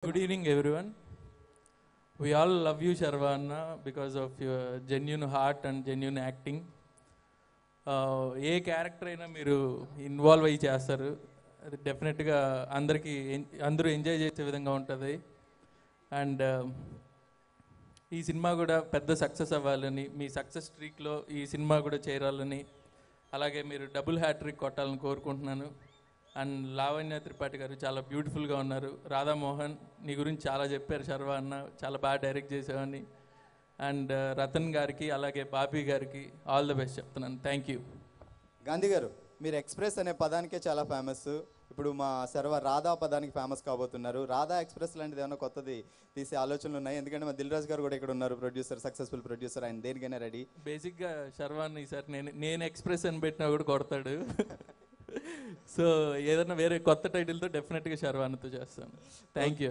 Good evening, everyone. We all love you, Sharvana, because of your genuine heart and genuine acting. A character అయినా మీరు involve అయ్యి చేస్తారు, అది డెఫినెట్గా అందరూ ఎంజాయ్ చేసే విధంగా ఉంటుంది. అండ్ ఈ సినిమా కూడా పెద్ద సక్సెస్ అవ్వాలని, మీ సక్సెస్ స్ట్రీక్లో ఈ సినిమా కూడా చేరాలని, అలాగే మీరు డబుల్ హ్యాట్రిక్ కొట్టాలని కోరుకుంటున్నాను. అండ్ లావణ్య త్రిపాఠి గారు చాలా బ్యూటిఫుల్గా ఉన్నారు. రాధామోహన్, నీ గురించి చాలా చెప్పారు శర్వా అన్న, చాలా బాగా డైరెక్ట్ చేసావని. అండ్ రతన్ గారికి అలాగే బాబీ గారికి ఆల్ ద బెస్ట్ చెప్తున్నాను. Thank you. గాంధీ గారు, మీరు ఎక్స్ప్రెస్ అనే పదానికే చాలా ఫేమస్. ఇప్పుడు మా శర్వ రాధా పదానికి ఫేమస్ కాబోతున్నారు. రాధా ఎక్స్ప్రెస్ లాంటిది ఏమైనా కొత్తది తీసే ఆలోచనలు ఉన్నాయి? ఎందుకంటే మా దిల్ రాజు గారు కూడా ఇక్కడ ఉన్నారు, ప్రొడ్యూసర్, సక్సెస్ఫుల్ ప్రొడ్యూసర్. ఆయన దేనికైనా రెడీ. బేసిక్గా శర్వాన్ని ఈసారి నేను ఎక్స్ప్రెస్ అని పెట్టినా కూడా కొడతాడు. సో ఏదైనా వేరే కొత్త టైటిల్తో డెఫినెట్గా శర్వాన్నతో చేస్తాను. Thank you.